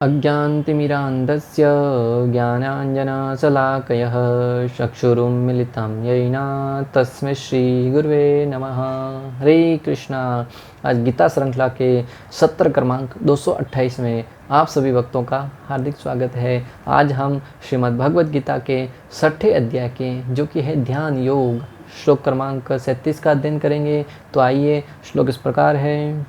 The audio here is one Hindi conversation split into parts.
अज्ञानतिमिरान्धस्य ज्ञानाञ्जनशलाकयः चक्षुरुन्मिलितं येन तस्मै श्रीगुरुवे नमः। हरे कृष्णा। आज गीता श्रृंखला के सत्र क्रमांक 228 में आप सभी भक्तों का हार्दिक स्वागत है। आज हम श्रीमद् भगवद गीता के 6ठे अध्याय के जो कि है ध्यान योग श्लोक क्रमांक 37 का अध्ययन करेंगे। तो आइए, श्लोक इस प्रकार है।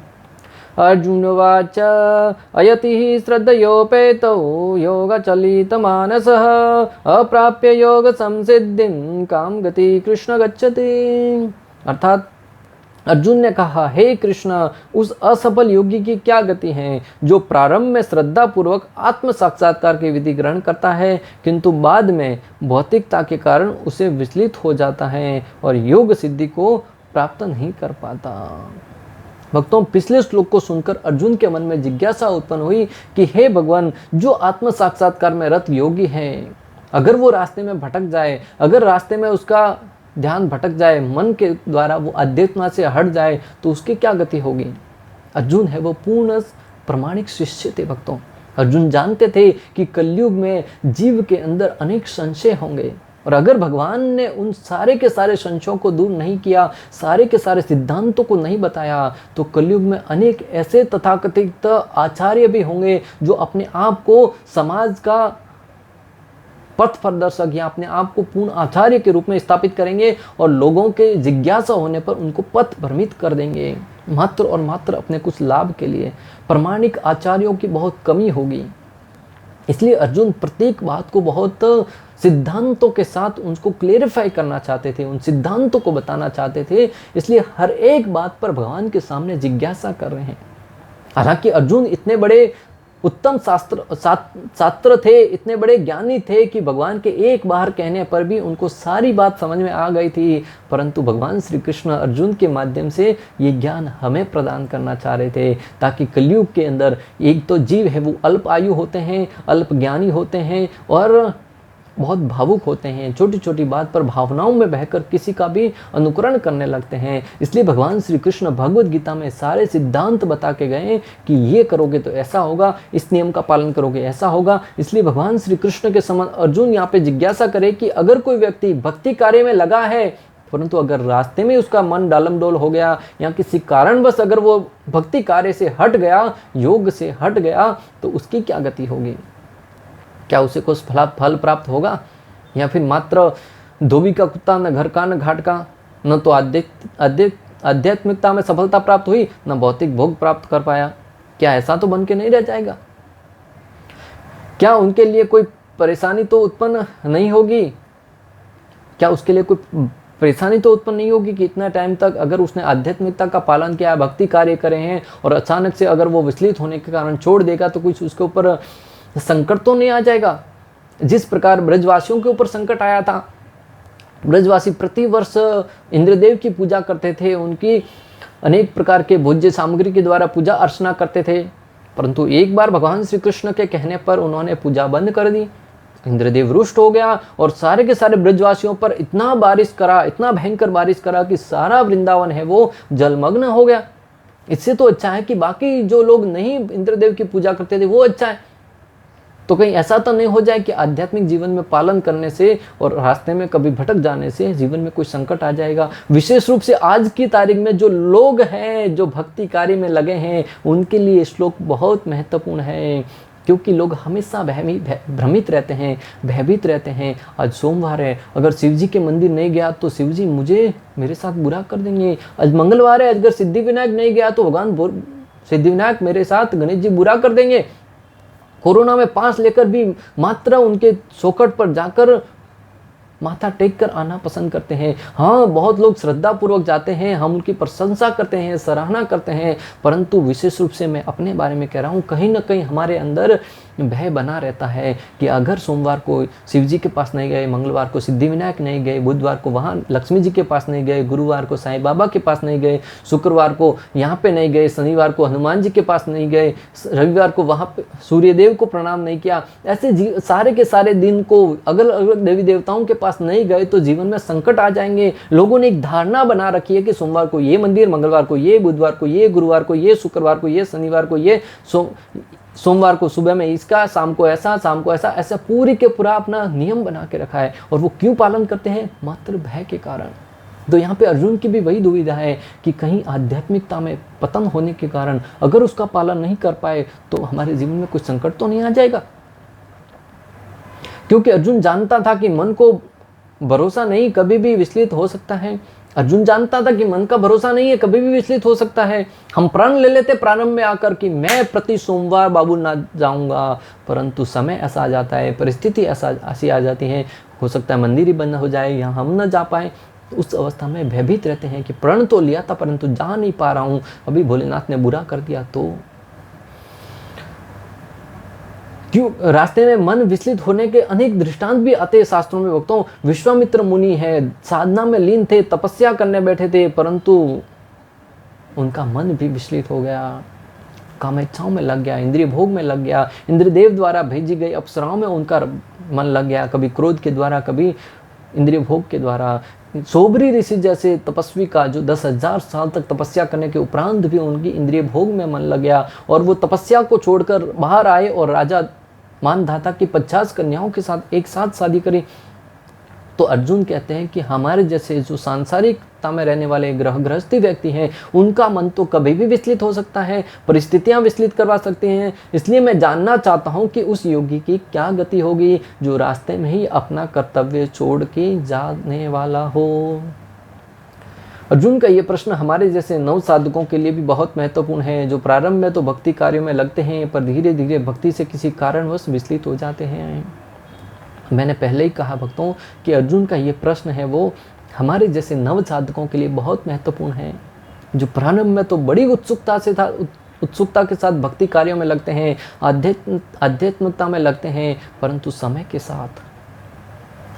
अर्जुनवाच अयति श्रद्धयोपेतौ योगचलितमानसः अप्राप्य योग संसिद्धिं काम गति कृष्ण गच्छति। अर्थात अर्जुन ने कहा, हे कृष्ण, उस असफल योगी की क्या गति है जो प्रारंभ में श्रद्धा पूर्वक आत्म साक्षात्कार की विधि ग्रहण करता है किंतु बाद में भौतिकता के कारण उसे विचलित हो जाता है और योग सिद्धि को प्राप्त नहीं कर पाता। भक्तों, पिछले श्लोक को सुनकर अर्जुन के मन में जिज्ञासा उत्पन्न हुई कि हे भगवान, जो आत्म साक्षात्कार में रत योगी है, अगर वो रास्ते में भटक जाए, अगर रास्ते में उसका ध्यान भटक जाए, मन के द्वारा वो अध्यात्म से हट जाए, तो उसकी क्या गति होगी। अर्जुन है वो पूर्ण प्रामाणिक शिष्य थे। भक्तों, अर्जुन जानते थे कि कलयुग में जीव के अंदर अनेक संशय होंगे और अगर भगवान ने उन सारे के सारे संशयों को दूर नहीं किया, सारे के सारे सिद्धांतों को नहीं बताया, तो कलयुग में अनेक ऐसे तथाकथित आचार्य भी होंगे जो अपने आप को समाज का पथ प्रदर्शक या अपने आप को पूर्ण आचार्य के रूप में स्थापित करेंगे और लोगों के जिज्ञासा होने पर उनको पथ भ्रमित कर देंगे, मात्र और मात्र अपने कुछ लाभ के लिए। प्रामाणिक आचार्यों की बहुत कमी होगी। इसलिए अर्जुन प्रत्येक बात को बहुत सिद्धांतों के साथ उनको क्लेरिफाई करना चाहते थे, उन सिद्धांतों को बताना चाहते थे। इसलिए हर एक बात पर भगवान के सामने जिज्ञासा कर रहे हैं। हालांकि अर्जुन इतने बड़े उत्तम छात्र थे, इतने बड़े ज्ञानी थे कि भगवान के एक बार कहने पर भी उनको सारी बात समझ में आ गई थी, परंतु भगवान श्री कृष्ण अर्जुन के माध्यम से ये ज्ञान हमें प्रदान करना चाह रहे थे, ताकि कलयुग के अंदर एक तो जीव है वो अल्प आयु होते हैं, अल्प ज्ञानी होते हैं और बहुत भावुक होते हैं, छोटी छोटी बात पर भावनाओं में बहकर किसी का भी अनुकरण करने लगते हैं। इसलिए भगवान श्री कृष्ण भगवद गीता में सारे सिद्धांत बता के गए कि ये करोगे तो ऐसा होगा, इस नियम का पालन करोगे ऐसा होगा। इसलिए भगवान श्री कृष्ण के समान अर्जुन यहाँ पे जिज्ञासा करे कि अगर कोई व्यक्ति भक्ति कार्य में लगा है, परंतु अगर रास्ते में उसका मन डालमडोल हो गया या किसी कारणवश अगर वो भक्ति कार्य से हट गया, योग से हट गया, तो उसकी क्या गति होगी। क्या उसे कुछ फल प्राप्त होगा या फिर मात्र धोबी का कुत्ता, न घर का न घाट का, न तो आध्यात्मिकता में सफलता प्राप्त हुई, न भौतिक भोग प्राप्त कर पाया। क्या ऐसा तो बन के नहीं रह जाएगा। क्या उनके लिए कोई परेशानी तो उत्पन्न नहीं होगी। क्या उसके लिए कोई परेशानी तो उत्पन्न नहीं होगी कि इतना टाइम तक अगर उसने आध्यात्मिकता का पालन किया, भक्ति कार्य करे हैं और अचानक से अगर वो विचलित होने के कारण छोड़ देगा तो कुछ उसके ऊपर संकट तो नहीं आ जाएगा। जिस प्रकार ब्रजवासियों के ऊपर संकट आया था, ब्रजवासी प्रतिवर्ष इंद्रदेव की पूजा करते थे, उनकी अनेक प्रकार के भोज्य सामग्री के द्वारा पूजा अर्चना करते थे, परंतु एक बार भगवान श्री कृष्ण के कहने पर उन्होंने पूजा बंद कर दी। इंद्रदेव रुष्ट हो गया और सारे के सारे ब्रजवासियों पर इतना बारिश करा, इतना भयंकर बारिश करा कि सारा वृंदावन है वो जलमग्न हो गया। इससे तो अच्छा है कि बाकी जो लोग नहीं इंद्रदेव की पूजा करते थे वो अच्छा है। तो कहीं ऐसा तो नहीं हो जाए कि आध्यात्मिक जीवन में पालन करने से और रास्ते में कभी भटक जाने से जीवन में कोई संकट आ जाएगा। विशेष रूप से आज की तारीख में जो लोग हैं, जो भक्ति कार्य में लगे हैं, उनके लिए श्लोक बहुत महत्वपूर्ण है, क्योंकि लोग हमेशा भ्रमित रहते हैं, भयभीत रहते हैं। आज सोमवार है, अगर शिव जी के मंदिर नहीं गया तो शिव जी मेरे साथ बुरा कर देंगे। आज मंगलवार है, अगर सिद्धिविनायक नहीं गया तो भगवान सिद्धिविनायक मेरे साथ गणेश जी बुरा कर देंगे। कोरोना में पास लेकर भी मात्र उनके चौखट पर जाकर माथा टेक कर आना पसंद करते हैं। हाँ, बहुत लोग श्रद्धा पूर्वक जाते हैं, हम उनकी प्रशंसा करते हैं, सराहना करते हैं, परंतु विशेष रूप से मैं अपने बारे में कह रहा हूँ, कहीं ना कहीं हमारे अंदर भय बना रहता है कि अगर सोमवार को शिव जी के पास नहीं गए, मंगलवार को सिद्धिविनायक नहीं गए, बुधवार को वहाँ लक्ष्मी जी के पास नहीं गए, गुरुवार को साईं बाबा के पास नहीं गए, शुक्रवार को यहाँ पे नहीं गए, शनिवार को हनुमान जी के पास नहीं गए, रविवार को वहाँ पे सूर्यदेव को प्रणाम नहीं किया, ऐसे सारे के सारे दिन को अगर देवी देवताओं के पास नहीं गए तो जीवन में संकट आ जाएंगे। लोगों ने एक धारणा बना रखी है कि सोमवार को ये मंदिर, मंगलवार को ये, बुधवार को ये, गुरुवार को ये, शुक्रवार को ये, शनिवार को ये, सोमवार को सुबह में इसका, शाम को ऐसा, शाम को ऐसा, ऐसा पूरी के पूरा अपना नियम बना के रखा है। और वो क्यों पालन करते हैं? मात्र भय के कारण। तो यहाँ पे अर्जुन की भी वही दुविधा है कि कहीं आध्यात्मिकता में पतन होने के कारण अगर उसका पालन नहीं कर पाए तो हमारे जीवन में कुछ संकट तो नहीं आ जाएगा। क्योंकि अर्जुन जानता था कि मन को भरोसा नहीं, कभी भी विचलित हो सकता है। अर्जुन जानता था कि मन का भरोसा नहीं है, कभी भी विचलित हो सकता है। हम प्रण ले लेते प्रारंभ में आकर कि मैं प्रति सोमवार बाबू ना जाऊंगा, परंतु समय ऐसा आ जाता है, परिस्थिति ऐसी आ जाती है, हो सकता है मंदिर ही बंद हो जाए, यहाँ हम न जा पाए। तो उस अवस्था में भयभीत रहते हैं कि प्रण तो लिया था परंतु जा नहीं पा रहा हूँ, अभी भोलेनाथ ने बुरा कर दिया तो। क्यों? रास्ते में मन विचलित होने के अनेक दृष्टांत भी आते हैं शास्त्रों में। भक्तों, विश्वामित्र मुनि है, साधना में लीन थे, तपस्या करने बैठे थे, परंतु उनका मन भी विचलित हो गया, कामेच्छाओं में लग गया, इंद्रिय भोग में लग गया, इंद्रदेव द्वारा भेजी गई अप्सराओं में उनका मन लग गया, कभी क्रोध के द्वारा, कभी इंद्रिय भोग के द्वारा। सोबरी ऋषि जैसे तपस्वी का जो 10,000 साल तक तपस्या करने के उपरांत भी उनकी इंद्रिय भोग में मन लग गया और वो तपस्या को छोड़कर बाहर आए और राजा मानधाता की 50 कन्याओं के साथ एक साथ शादी करी। तो अर्जुन कहते हैं कि हमारे जैसे जो सांसारिकता में रहने वाले गृहस्थी व्यक्ति हैं, उनका मन तो कभी भी विचलित हो सकता है, परिस्थितियां विचलित करवा सकते हैं। इसलिए मैं जानना चाहता हूं कि उस योगी की क्या गति होगी जो रास्ते में ही अपना कर्तव्य छोड़ के जाने वाला हो। अर्जुन का ये प्रश्न हमारे जैसे नव साधकों के लिए भी बहुत महत्वपूर्ण है, जो प्रारंभ में तो भक्ति कार्यों में लगते हैं पर धीरे धीरे भक्ति से किसी कारणवश विचलित हो जाते हैं। मैंने पहले ही कहा भक्तों कि अर्जुन का ये प्रश्न है वो हमारे जैसे नव साधकों के लिए बहुत महत्वपूर्ण है, जो प्रारंभ में तो बड़ी उत्सुकता के साथ भक्ति कार्यों में लगते हैं, आध्यात्मिकता में लगते हैं, परंतु समय के साथ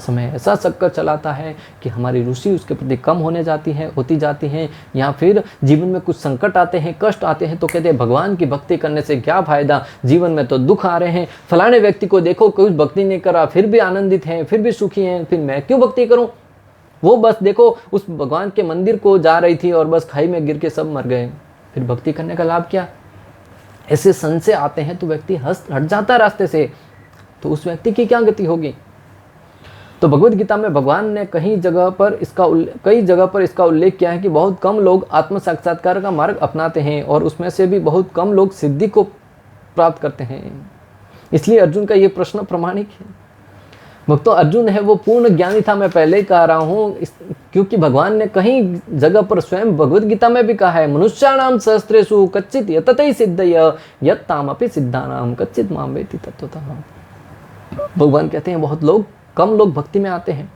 समय ऐसा चक्कर चलाता है कि हमारी रुचि उसके प्रति कम होती जाती है, या फिर जीवन में कुछ संकट आते हैं, कष्ट आते हैं तो कहते हैं भगवान की भक्ति करने से क्या फायदा, जीवन में तो दुख आ रहे हैं, फलाने व्यक्ति को देखो कुछ भक्ति नहीं करा फिर भी आनंदित हैं, फिर भी सुखी हैं, फिर मैं क्यों भक्ति करूं। वो बस देखो उस भगवान के मंदिर को जा रही थी और बस खाई में गिर के सब मर गए, फिर भक्ति करने का लाभ क्या। ऐसे संशय आते हैं तो व्यक्ति हट जाता है रास्ते से, तो उस व्यक्ति की क्या गति होगी। तो भगवद गीता में भगवान ने कई जगह पर इसका उल्लेख किया है कि बहुत कम लोग आत्म साक्षात्कार का मार्ग अपनाते हैं और उसमें से भी बहुत कम लोग सिद्धि को प्राप्त करते हैं। इसलिए अर्जुन का ये प्रश्न प्रामाणिक है। भक्तों, अर्जुन है वो पूर्ण ज्ञानी था, मैं पहले ही कह रहा हूँ, क्योंकि भगवान ने कई जगह पर स्वयं भगवद गीता में भी कहा है, मनुष्याणाम सहस्रेषु कच्चित यतते सिद्धय यत्तामपि सिद्धानाम कच्चित माम वेति तत्वतः। भगवान कहते हैं बहुत कम लोग भक्ति में आते हैं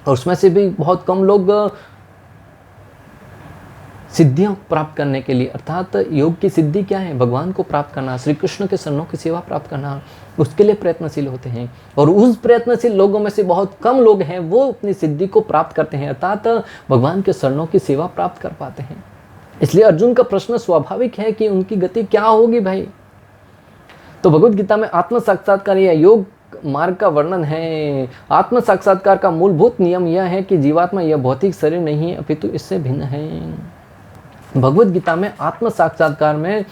और उसमें से भी बहुत कम लोग सिद्धियां प्राप्त करने के लिए, अर्थात योग की सिद्धि क्या है, भगवान को प्राप्त करना, श्री कृष्ण के चरणों की सेवा प्राप्त करना, उसके लिए प्रयत्नशील होते हैं। और उस प्रयत्नशील लोगों में से बहुत कम लोग हैं वो अपनी सिद्धि को प्राप्त करते हैं, अर्थात भगवान के चरणों की सेवा प्राप्त कर पाते हैं। इसलिए अर्जुन का प्रश्न स्वाभाविक है कि उनकी गति क्या होगी भाई। तो भगवद गीता में आत्म साक्षात्कार या योग मार्ग का वर्णन है। आत्म साक्षात्कार का मूलभूत नियम यह है कि जीवात्मा यह भौतिक शरीर नहीं है अपितु इससे भिन्न है। भगवद गीता में आत्म साक्षात्कार में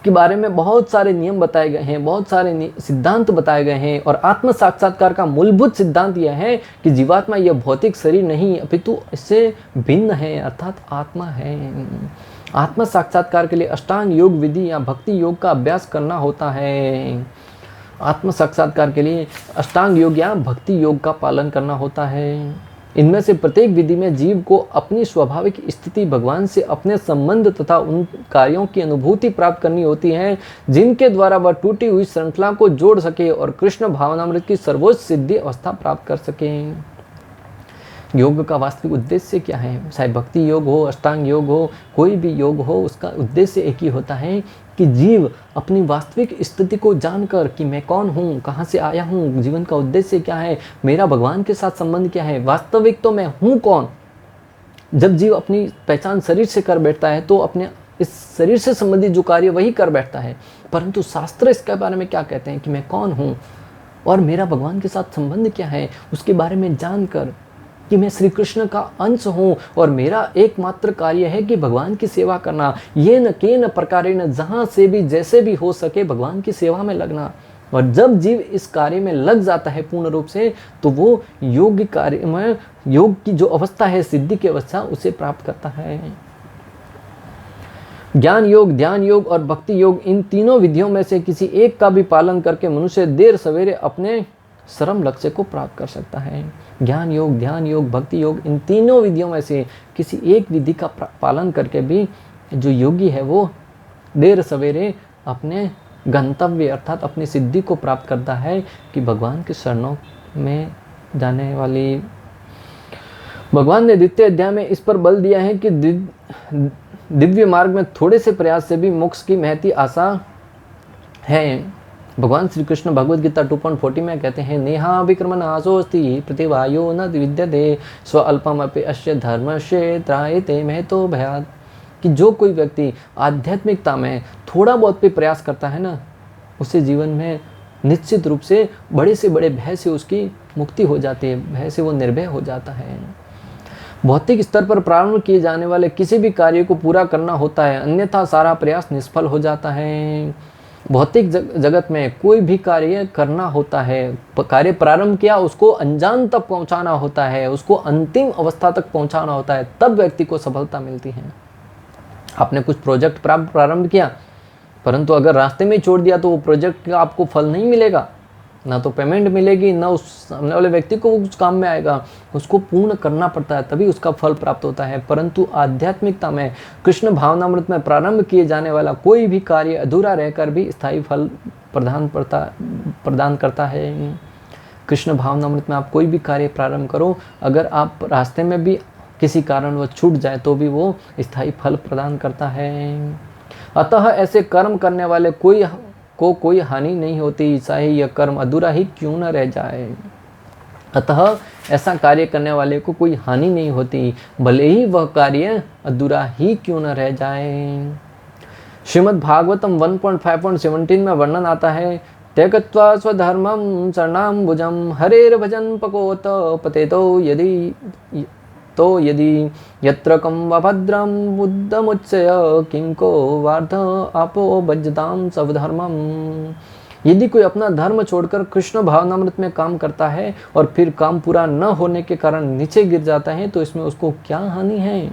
के बारे में बहुत सारे नियम बताए गए हैं, बहुत सारे सिद्धांत बताए गए हैं, और आत्म साक्षात्कार का मूलभूत सिद्धांत यह है कि जीवात्मा यह भौतिक शरीर नहीं अपितु इससे भिन्न है, अर्थात आत्मा है। आत्म साक्षात्कार के लिए अष्टांग योग विधि या भक्ति योग का अभ्यास करना होता है। आत्म साक्षात्कार के लिए अष्टांग योग या भक्ति योग का पालन करना होता है। इनमें से प्रत्येक विधि में जीव को अपनी स्वाभाविक स्थिति, भगवान से अपने संबंध तथा उन कार्यों की अनुभूति प्राप्त करनी होती है जिनके द्वारा वह टूटी हुई श्रृंखला को जोड़ सके और कृष्ण भावनामृत की सर्वोच्च सिद्धि अवस्था प्राप्त कर सके। योग का वास्तविक उद्देश्य क्या है, चाहे भक्ति योग हो, अष्टांग योग हो, कोई भी योग हो, उसका उद्देश्य एक ही होता है कि जीव अपनी वास्तविक स्थिति को जानकर कि मैं कौन हूँ, कहाँ से आया हूँ, जीवन का उद्देश्य क्या है, मेरा भगवान के साथ संबंध क्या है, वास्तविक तो मैं हूँ कौन। जब जीव अपनी पहचान शरीर से कर बैठता है तो अपने इस शरीर से संबंधित जो कार्य वही कर बैठता है, परंतु शास्त्र इसके बारे में क्या कहते हैं कि मैं कौन हूँ और मेरा भगवान के साथ संबंध क्या है, उसके बारे में जानकर कि मैं श्री कृष्ण का अंश हूँ और मेरा एकमात्र कार्य है कि भगवान की सेवा करना, ये न के न प्रकारेण, जहाँ से भी जैसे भी हो सके भगवान की सेवा में लगना। और जब जीव इस कार्य में लग जाता है पूर्ण रूप से, तो वो योग कार्य में, योग की जो अवस्था है, सिद्धि की अवस्था, उसे प्राप्त करता है। ज्ञान योग, ध्यान योग और भक्ति योग, इन तीनों विधियों में से किसी एक का भी पालन करके मनुष्य देर सवेरे अपने परम लक्ष्य को प्राप्त कर सकता है। ज्ञान योग, ध्यान योग, भक्ति योग, इन तीनों विधियों में से किसी एक विधि का पालन करके भी जो योगी है वो देर सवेरे अपने गंतव्य अर्थात अपनी सिद्धि को प्राप्त करता है कि भगवान के शरणों में जाने वाली। भगवान ने द्वितीय अध्याय में इस पर बल दिया है कि दिव्य मार्ग में थोड़े से प्रयास से भी मोक्ष की महती आशा है। भगवान श्री कृष्ण भगवद गीता 2.40 में कहते हैं, नेहा विक्रम नाशोस्ति प्रतिवायो न विद्यते स्व अल्पमपि अस्य धर्मस्य त्रायते महतो भयात्। कि जो कोई व्यक्ति आध्यात्मिकता में थोड़ा बहुत भी प्रयास करता है ना, उसे जीवन में निश्चित रूप से बड़े भय से उसकी मुक्ति हो जाती है, भय से वो निर्भय हो जाता है। भौतिक स्तर पर प्रारंभ किए जाने वाले किसी भी कार्य को पूरा करना होता है, अन्यथा सारा प्रयास निष्फल हो जाता है। भौतिक जगत में कोई भी कार्य करना होता है, कार्य प्रारंभ किया, उसको अंजाम तक पहुंचाना होता है, उसको अंतिम अवस्था तक पहुंचाना होता है, तब व्यक्ति को सफलता मिलती है। आपने कुछ प्रोजेक्ट प्रारंभ किया, परंतु अगर रास्ते में छोड़ दिया तो वो प्रोजेक्ट का आपको फल नहीं मिलेगा, ना तो पेमेंट मिलेगी, ना उस सामने वाले व्यक्ति को उस काम में आएगा। उसको पूर्ण करना पड़ता है, तभी उसका फल प्राप्त होता है। परंतु आध्यात्मिकता में, कृष्ण भावनामृत में प्रारंभ किए जाने वाला कोई भी कार्य अधूरा रहकर भी स्थायी फल प्रदान करता है। कृष्ण भावनामृत में आप कोई भी कार्य प्रारंभ करो, अगर आप रास्ते में भी किसी कारण वह छूट जाए तो भी वो स्थायी फल प्रदान करता है। अतः ऐसे कर्म करने वाले कोई हानि नहीं होती, चाहे यह कर्म अधूरा ही क्यों न रह जाए। अतः ऐसा कार्य करने वाले को कोई हानि नहीं होती, भले ही वह कार्य अधूरा ही क्यों न रह जाए। श्रीमद् भागवतम 1.5.17 में वर्णन आता है, त्यक्त्वा स्वधर्मं शरणाम्बुजं हरेर भजन पकोत पतेतो यदि यत्र कं वभद्रं बुद्धमुच्चय किं को वार्ध आपो भजतां स्वधर्मम्। यदि कोई अपना धर्म छोड़कर कृष्ण भावनामृत में काम करता है और फिर काम पूरा न होने के कारण नीचे गिर जाता है, तो इसमें उसको क्या हानि है।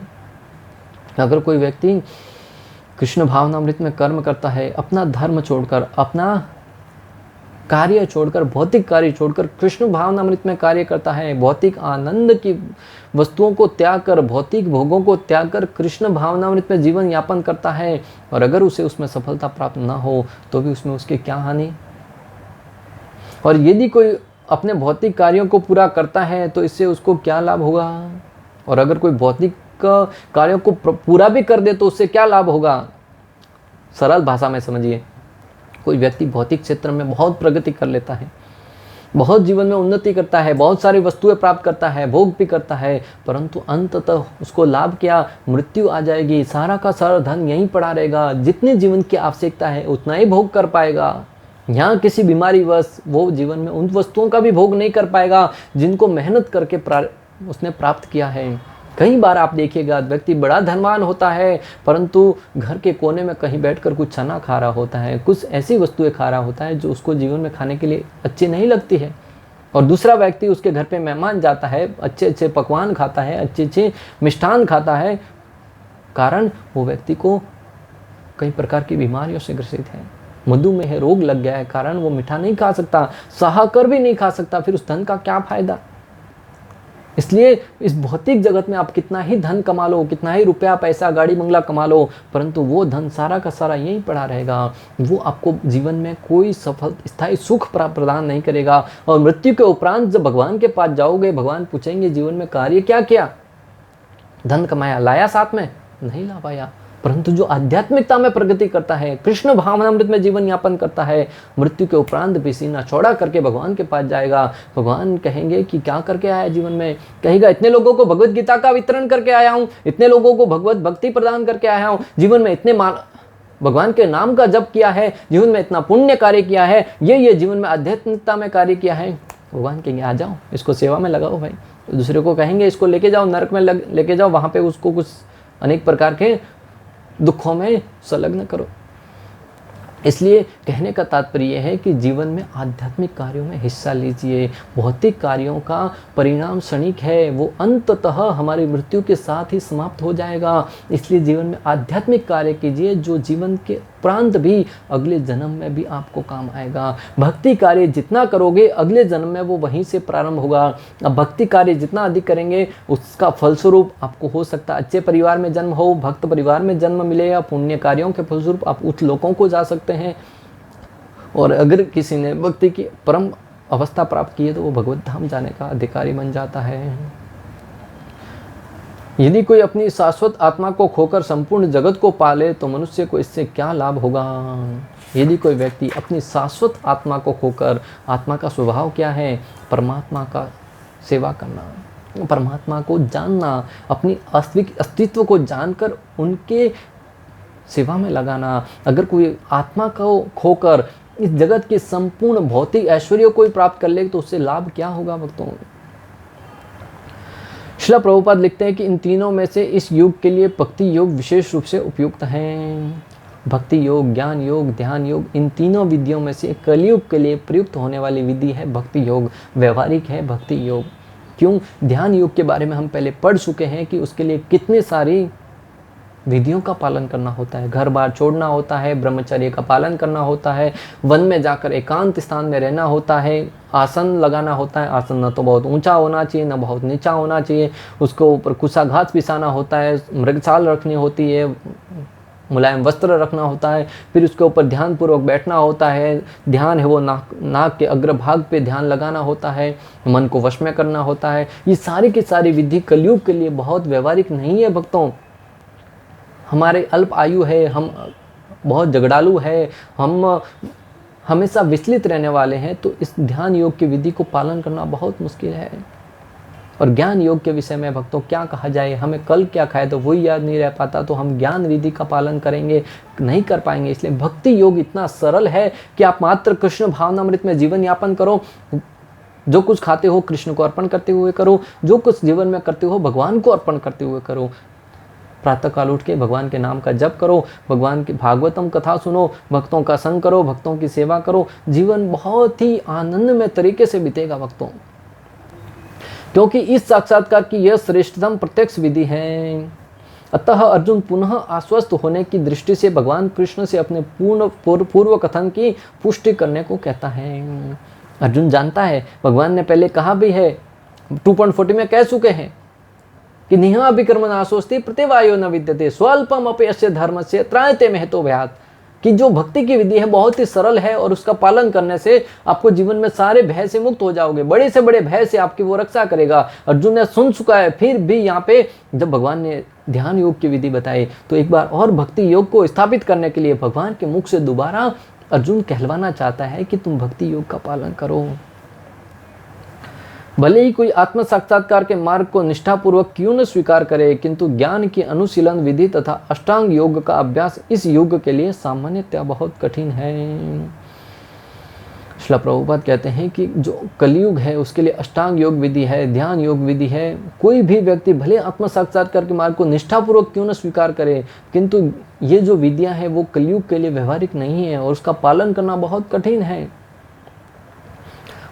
अगर कोई व्यक्ति कृष्ण भावनामृत में कर्म करता है, अपना धर्म छोड़कर, अपना कार्य छोड़कर, भौतिक कार्य छोड़कर कृष्ण भावनामृत में कार्य करता है, भौतिक आनंद की वस्तुओं को त्याग कर, भौतिक भोगों को त्याग कर कृष्ण भावनामृत में जीवन यापन करता है, और अगर उसे उसमें सफलता प्राप्त ना हो तो भी उसमें उसकी क्या हानि। और यदि कोई अपने भौतिक कार्यों को पूरा करता है तो इससे उसको क्या लाभ होगा, और अगर कोई भौतिक कार्यों को पूरा भी कर दे तो उससे क्या लाभ होगा। सरल भाषा में समझिए, कोई व्यक्ति भौतिक क्षेत्र में बहुत प्रगति कर लेता है, बहुत जीवन में उन्नति करता है, बहुत सारी वस्तुएं प्राप्त करता है, भोग भी करता है, परंतु अंततः उसको लाभ क्या, मृत्यु आ जाएगी, सारा का सारा धन यहीं पड़ा रहेगा, जितनी जीवन की आवश्यकता है उतना ही भोग कर पाएगा। यहाँ किसी बीमारी वश वो जीवन में उन वस्तुओं का भी भोग नहीं कर पाएगा जिनको मेहनत करके उसने प्राप्त किया है। कई बार आप देखिएगा, व्यक्ति बड़ा धनवान होता है परंतु घर के कोने में कहीं बैठकर कुछ चना खा रहा होता है, कुछ ऐसी वस्तुएं खा रहा होता है जो उसको जीवन में खाने के लिए अच्छी नहीं लगती है। और दूसरा व्यक्ति उसके घर पे मेहमान जाता है, अच्छे अच्छे पकवान खाता है, अच्छे अच्छे मिष्ठान खाता है, कारण वो व्यक्ति को कई प्रकार की बीमारियों से ग्रसित है, मधुमेह रोग लग गया है, कारण वो मीठा नहीं खा सकता, सहकर भी नहीं खा सकता, फिर उस धन का क्या फायदा। इसलिए इस भौतिक जगत में आप कितना ही धन कमा लो, कितना ही रुपया पैसा गाड़ी बंगला कमा लो, परंतु वो धन सारा का सारा यहीं पड़ा रहेगा, वो आपको जीवन में कोई सफल स्थायी सुख प्रदान नहीं करेगा। और मृत्यु के उपरांत जब भगवान के पास जाओगे, भगवान पूछेंगे जीवन में कार्य क्या किया, धन कमाया, लाया साथ में, नहीं ला पाया। परंतु जो आध्यात्मिकता में प्रगति करता है, कृष्ण भावनामृत में जीवन यापन करता है, मृत्यु के उपरांत भी सीना चौड़ा करके भगवान के पास जाएगा। भगवान कहेंगे कि क्या करके आया जीवन में, कहेगा इतने लोगों को भगवत गीता का वितरण करके आया हूँ, इतने लोगों को भगवत भक्ति प्रदान करके आया हूँ, जीवन में इतने भगवान के नाम का जप किया है, जीवन में इतना पुण्य कार्य किया है, ये जीवन में आध्यात्मिकता में कार्य किया है। भगवान कहेंगे आ जाओ, इसको सेवा में लगाओ भाई, दूसरे को कहेंगे इसको लेके जाओ नरक में लेके जाओ, वहाँ पे उसको कुछ अनेक प्रकार के दुखों में संलग्न करो। इसलिए कहने का तात्पर्य है कि जीवन में आध्यात्मिक कार्यों में हिस्सा लीजिए। भौतिक कार्यों का परिणाम क्षणिक है, वो अंततः हमारी मृत्यु के साथ ही समाप्त हो जाएगा। इसलिए जीवन में आध्यात्मिक कार्य कीजिए जो जीवन के उपरांत भी अगले जन्म में भी आपको काम आएगा। भक्ति कार्य जितना करोगे अगले जन्म में वो वहीं से प्रारंभ होगा। अब भक्ति कार्य जितना अधिक करेंगे उसका फलस्वरूप आपको हो सकता है अच्छे परिवार में जन्म हो, भक्त परिवार में जन्म मिले, या पुण्य कार्यों के फलस्वरूप आप उच्च लोकों को जा सकते हैं। और अगर किसी ने भक्ति की परम अवस्था प्राप्त की है तो वो भगवत धाम जाने का अधिकारी बन जाता है। यदि कोई अपनी शाश्वत आत्मा को खोकर संपूर्ण जगत को पाले तो मनुष्य को इससे क्या लाभ होगा। यदि कोई व्यक्ति अपनी शाश्वत आत्मा को खोकर, आत्मा का स्वभाव क्या है, परमात्मा का सेवा करना, परमात्मा को जानना, अपनी अस्तित्व को जानकर उनके सेवा में लगाना। अगर कोई आत्मा को खोकर इस जगत के संपूर्ण भौतिक ऐश्वर्य को प्राप्त कर ले तो उससे लाभ क्या होगा भक्तों। श्रील प्रभुपाद लिखते हैं कि इन तीनों में से इस युग के लिए भक्ति योग विशेष रूप से उपयुक्त हैं। भक्ति योग, ज्ञान योग, ध्यान योग, इन तीनों विधियों में से कलयुग के लिए प्रयुक्त होने वाली विधि है भक्ति योग, व्यवहारिक है भक्ति योग। क्यों? ध्यान योग के बारे में हम पहले पढ़ चुके हैं कि उसके लिए कितने सारी विधियों का पालन करना होता है। घर बार छोड़ना होता है, ब्रह्मचर्य का पालन करना होता है, वन में जाकर एकांत स्थान में रहना होता है, आसन लगाना होता है। आसन न तो बहुत ऊंचा होना चाहिए न बहुत नीचा होना चाहिए, उसको ऊपर कुसा घास बिछाना होता है, मृगशाल रखनी होती है, मुलायम वस्त्र रखना होता है, फिर उसके ऊपर ध्यानपूर्वक बैठना होता है। ध्यान है वो नाक के अग्रभाग पे ध्यान लगाना होता है, मन को वश में करना होता है। ये सारी की सारी विधि कलयुग के लिए बहुत व्यवहारिक नहीं है भक्तों। हमारे अल्प आयु है, हम बहुत झगड़ालू है, हम हमेशा विचलित रहने वाले हैं, तो इस ध्यान योग की विधि को पालन करना बहुत मुश्किल है। और ज्ञान योग के विषय में भक्तों क्या कहा जाए, हमें कल क्या खाए तो वही याद नहीं रह पाता, तो हम ज्ञान विधि का पालन करेंगे नहीं कर पाएंगे। इसलिए भक्ति योग इतना सरल है कि आप मात्र कृष्ण भावनामृत में जीवन यापन करो। जो कुछ खाते हो कृष्ण को अर्पण करते हुए करो, जो कुछ जीवन में करते हो भगवान को अर्पण करते हुए करो। प्रातः काल उठ के भगवान के नाम का जप करो, भगवान की भागवतम कथा सुनो, भक्तों का संग करो, भक्तों की सेवा करो। जीवन बहुत ही आनंदमय तरीके से बीतेगा भक्तों, क्योंकि इस साक्षात्कार की यह श्रेष्ठतम प्रत्यक्ष विधि है। अतः अर्जुन पुनः आश्वस्त होने की दृष्टि से भगवान कृष्ण से अपने पूर्व कथन की पुष्टि करने को कहता है। अर्जुन जानता है, भगवान ने पहले कहा भी है, 2.40 में कह चुके हैं कि निहा विक्रम नाशोस्ति प्रतिवायो न विद्यते स्वल्पम अपयस्य धर्मस्य त्रायते महतो भयात्, कि जो भक्ति की विधि है बहुत ही सरल है और उसका पालन करने से आपको जीवन में सारे भय से मुक्त हो जाओगे। बड़े से बड़े भय से आपकी वो रक्षा करेगा। अर्जुन ने सुन चुका है, फिर भी यहाँ पे जब भगवान ने ध्यान योग की विधि बताई तो एक बार और भक्ति योग को स्थापित करने के लिए भगवान के मुख से दोबारा अर्जुन कहलवाना चाहता है कि तुम भक्ति योग का पालन करो। भले ही कोई आत्म साक्षात्कार के मार्ग को निष्ठापूर्वक क्यों न स्वीकार करे, किंतु ज्ञान की अनुशीलन विधि तथा अष्टांग योग का अभ्यास इस युग के लिए सामान्यतः बहुत कठिन है। श्रील प्रभुपाद कहते हैं कि जो कलयुग है उसके लिए अष्टांग योग विधि है, ध्यान योग विधि है। कोई भी व्यक्ति भले आत्म साक्षात्कार के मार्ग को निष्ठापूर्वक क्यों न स्वीकार करे, किंतु ये जो विधियां है वो कलयुग के लिए व्यवहारिक नहीं है और उसका पालन करना बहुत कठिन है।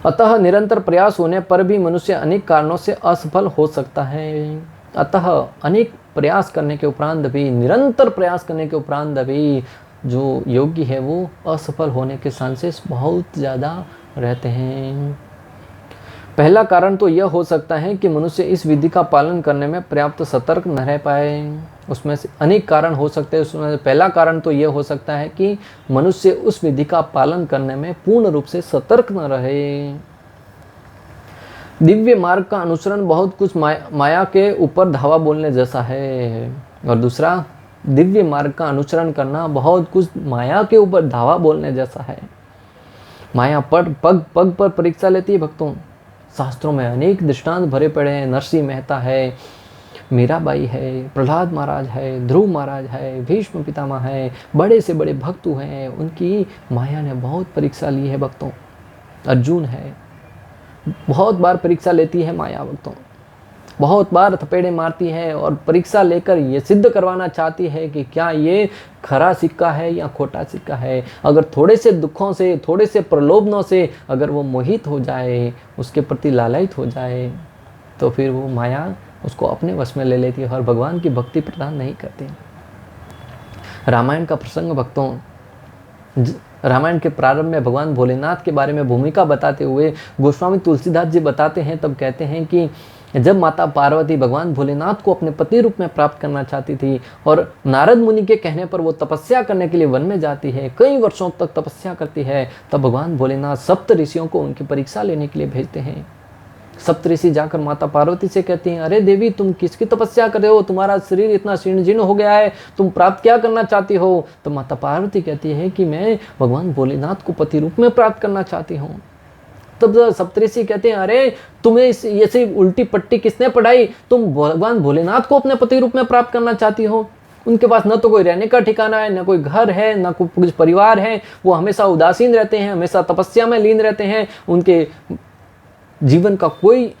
अतः निरंतर प्रयास होने पर भी मनुष्य अनेक कारणों से असफल हो सकता है। अतः अनेक प्रयास करने के उपरांत भी, निरंतर प्रयास करने के उपरांत भी जो योगी है वो असफल होने के चांसेस बहुत ज़्यादा रहते हैं। पहला कारण तो यह हो सकता है कि मनुष्य इस विधि का पालन करने में पर्याप्त सतर्क न रह पाए। उसमें से अनेक कारण हो सकते हैं, उसमें पहला कारण तो यह हो सकता है कि मनुष्य उस विधि का पालन करने में पूर्ण रूप से सतर्क न रहे। दिव्य मार्ग का अनुसरण बहुत कुछ माया के ऊपर धावा बोलने जैसा है, और दूसरा दिव्य मार्ग का अनुसरण करना बहुत कुछ माया के ऊपर धावा बोलने जैसा है। माया पग पग पर परीक्षा लेती है भक्तों। शास्त्रों में अनेक दृष्टांत भरे पड़े हैं। नरसिंह मेहता है, मीराबाई है, प्रहलाद महाराज है, ध्रुव महाराज है, भीष्म पितामह है, बड़े से बड़े भक्त हैं, उनकी माया ने बहुत परीक्षा ली है भक्तों। अर्जुन है, बहुत बार परीक्षा लेती है माया भक्तों। बहुत बार थपेड़े मारती है और परीक्षा लेकर ये सिद्ध करवाना चाहती है कि क्या ये खरा सिक्का है या खोटा सिक्का है। अगर थोड़े से दुखों से, थोड़े से प्रलोभनों से अगर वो मोहित हो जाए, उसके प्रति लालयित हो जाए, तो फिर वो माया उसको अपने वश में ले लेती है और भगवान की भक्ति प्रदान नहीं करती। रामायण का प्रसंग भक्तों, रामायण के प्रारंभ में भगवान भोलेनाथ के बारे में भूमिका बताते हुए गोस्वामी तुलसीदास जी बताते हैं, तब कहते हैं कि जब माता पार्वती भगवान भोलेनाथ को अपने पति रूप में प्राप्त करना चाहती थी और नारद मुनि के कहने पर वो तपस्या करने के लिए वन में जाती है, कई वर्षों तक तपस्या करती है, तब भगवान भोलेनाथ सप्त ऋषियों को उनकी परीक्षा लेने के लिए भेजते हैं। सप्त ऋषि जाकर माता पार्वती से कहती हैं, अरे देवी तुम किसकी तपस्या कर रहे हो, तुम्हारा शरीर इतना शीर्ण जीर्ण हो गया है, तुम प्राप्त क्या करना चाहती हो। तो माता पार्वती कहती है कि मैं भगवान भोलेनाथ को पति रूप में प्राप्त करना चाहती हूँ। तब सप्तऋषि कहते हैं, अरे तुम्हें ऐसी उल्टी पट्टी किसने पढ़ाई, तुम भगवान भोलेनाथ को अपने पति रूप में प्राप्त करना चाहती हो। उनके पास न तो कोई रहने का ठिकाना है, न कोई घर है, न कोई कुछ परिवार है, वो हमेशा उदासीन रहते हैं, हमेशा तपस्या में लीन रहते हैं, उनके जीवन का कोई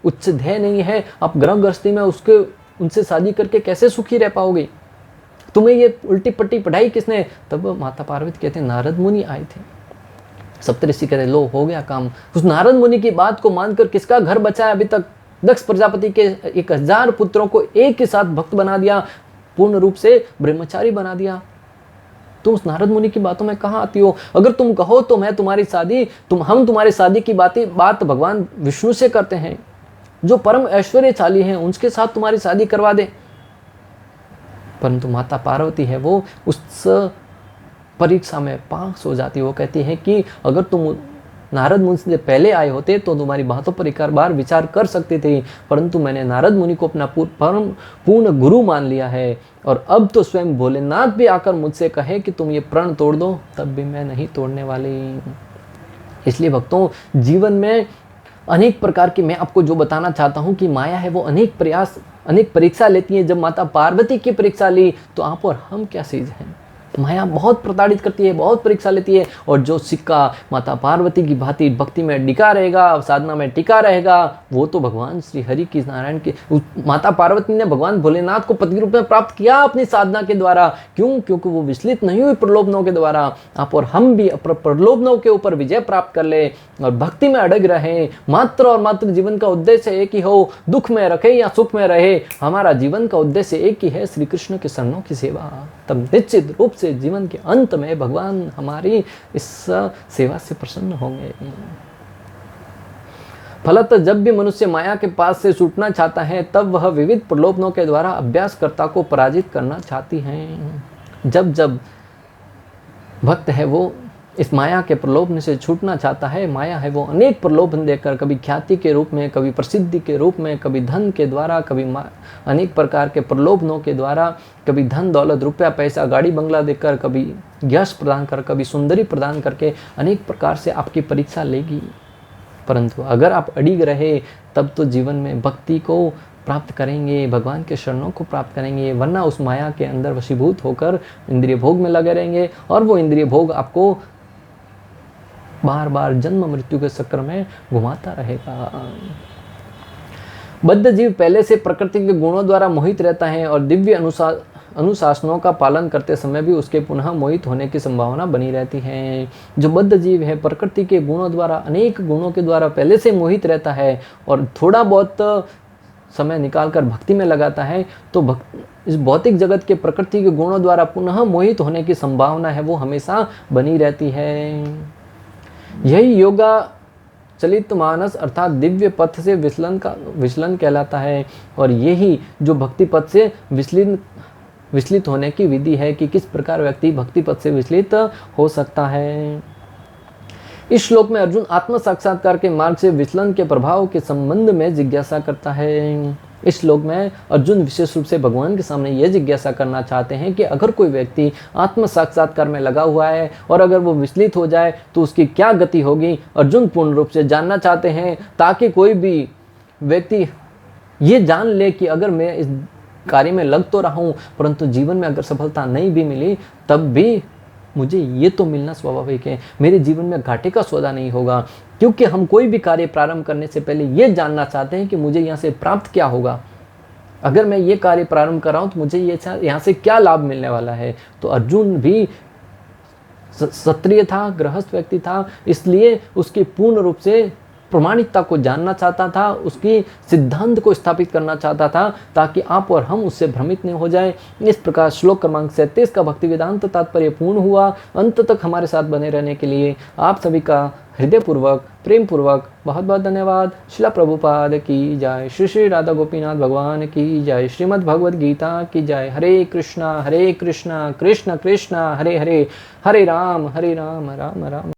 उच्च ध्येय नहीं है। आप ग्रह गृहस्थी में उनसे शादी करके कैसे सुखी रह पाओगे, तुम्हें ये उल्टी पट्टी पढ़ाई किसने। तब माता पार्वती कहते हैं, नारद मुनि आए थे। सप्तऋषि कहते लो हो गया काम। उस नारद मुनि की बात को मानकर किसका घर बचा है अभी तक। दक्ष प्रजापति के 1000 पुत्रों को एक के साथ भक्त बना दिया, पूर्ण रूप से ब्रह्मचारी बना दिया। तुम उस नारद मुनि की बातों में कहाँ आती हो। अगर तुम कहो तो मैं तुम्हारी शादी हम तुम्हारी शादी की बात भगवान विष्णु से करते हैं, जो परम ऐश्वर्यशाली हैं, उनके साथ तुम्हारी शादी करवा दे। परंतु माता पार्वती है वो उस परीक्षा में पास हो जाती। वो कहती है कि अगर तुम नारद मुनि से पहले आए होते तो तुम्हारी बातों पर एक बार विचार कर सकते थे, परंतु मैंने नारद मुनि को अपना पूर्ण गुरु मान लिया है और अब तो स्वयं भोलेनाथ भी आकर मुझसे कहे कि तुम ये प्रण तोड़ दो, तब भी मैं नहीं तोड़ने वाली। इसलिए भक्तों, जीवन में अनेक प्रकार की, मैं आपको जो बताना चाहता हूँ कि माया है वो अनेक परीक्षा लेती है। जब माता पार्वती की परीक्षा ली तो आप और हम क्या चीज़ हैं। माया बहुत प्रताड़ित करती है, बहुत परीक्षा लेती है, और जो सिक्का माता पार्वती की भांति भक्ति में टिका रहेगा, साधना में टिका रहेगा, वो तो भगवान श्री हरि की नारायण के माता पार्वती ने भगवान भोलेनाथ को पति रूप में प्राप्त किया अपनी साधना के द्वारा। क्यों? क्योंकि वो विचलित नहीं हुई प्रलोभनों के द्वारा। आप और हम भी प्रलोभनों के ऊपर विजय प्राप्त कर ले और भक्ति में अड़ग रहे। मात्र और मात्र जीवन का उद्देश्य एक ही हो, दुख में रखे या सुख में रहे, हमारा जीवन का उद्देश्य एक ही है, श्री कृष्ण के शरणों की सेवा। तब निश्चित रूप से जीवन के अंत में भगवान हमारी इस सेवा से प्रसन्न होंगे। फलतः जब भी मनुष्य माया के पास से छूटना चाहता है, तब वह विविध प्रलोभनों के द्वारा अभ्यासकर्ता को पराजित करना चाहती हैं। जब जब भक्त है वो इस माया के प्रलोभन से छूटना चाहता है, माया है वो अनेक प्रलोभन देकर, कभी ख्याति के रूप में, कभी प्रसिद्धि के रूप में, कभी धन के द्वारा, कभी अनेक प्रकार के प्रलोभनों के द्वारा, कभी धन दौलत रुपया पैसा गाड़ी बंगला देकर, कभी यश प्रदान कर, कभी सुंदरी प्रदान करके अनेक प्रकार से आपकी परीक्षा लेगी। परंतु अगर आप अड़िग रहे तब तो जीवन में भक्ति को प्राप्त करेंगे, भगवान के शरणों को प्राप्त करेंगे, वरना उस माया के अंदर वशीभूत होकर इंद्रिय भोग में लगे रहेंगे और वो इंद्रिय भोग आपको बार बार जन्म मृत्यु के चक्र में घुमाता रहेगा। बद्ध जीव पहले से प्रकृति के गुणों द्वारा मोहित रहता है और दिव्य अनुशासनों का पालन करते समय भी उसके पुनः मोहित होने की संभावना बनी रहती है। जो बद्ध जीव है प्रकृति के गुणों द्वारा, अनेक गुणों के द्वारा पहले से मोहित रहता है और थोड़ा बहुत समय निकालकर भक्ति में लगाता है, तो इस भौतिक जगत के प्रकृति के गुणों द्वारा पुनः मोहित होने की संभावना है वो हमेशा बनी रहती है। यही योगा चलित मानस अर्थात दिव्य पथ से विचलन कहलाता है और यही जो भक्ति पथ से विचलित होने की विधि है कि किस प्रकार व्यक्ति भक्ति पथ से विचलित हो सकता है। इस श्लोक में अर्जुन आत्म साक्षात्कार के मार्ग से विचलन के प्रभाव के संबंध में जिज्ञासा करता है। इस श्लोक में अर्जुन विशेष रूप से भगवान के सामने यह जिज्ञासा करना चाहते हैं कि अगर कोई व्यक्ति आत्म साक्षात्कार में लगा हुआ है और अगर वो विचलित हो जाए तो उसकी क्या गति होगी। अर्जुन पूर्ण रूप से जानना चाहते हैं ताकि कोई भी व्यक्ति ये जान ले कि अगर मैं इस कार्य में लग तो रहा हूँ परंतु जीवन में अगर सफलता नहीं भी मिली तब भी मुझे ये तो मिलना स्वाभाविक है, मेरे जीवन में घाटे का सौदा नहीं होगा, क्योंकि हम कोई भी कार्य प्रारंभ करने से पहले ये जानना चाहते हैं कि मुझे यहाँ से प्राप्त क्या होगा। अगर मैं ये कार्य प्रारंभ कर रहा हूँ तो मुझे ये यहाँ से क्या लाभ मिलने वाला है। तो अर्जुन भी क्षत्रिय था, गृहस्थ व्यक्ति था, इसलिए उसकी पूर्ण रूप से प्रमाणिकता को जानना चाहता था, उसकी सिद्धांत को स्थापित करना चाहता था, ताकि आप और हम उससे भ्रमित नहीं हो जाए। इस प्रकार श्लोक क्रमांक 37 का भक्ति वेदांत तात्पर्य पूर्ण हुआ। अंत तक हमारे साथ बने रहने के लिए आप सभी का हृदयपूर्वक, प्रेम पूर्वक बहुत बहुत धन्यवाद। शिला प्रभुपाद की जय। श्री श्री राधा गोपीनाथ भगवान की जय। श्रीमद् भगवद गीता की जय। हरे कृष्णा कृष्ण कृष्ण हरे हरे, हरे राम राम राम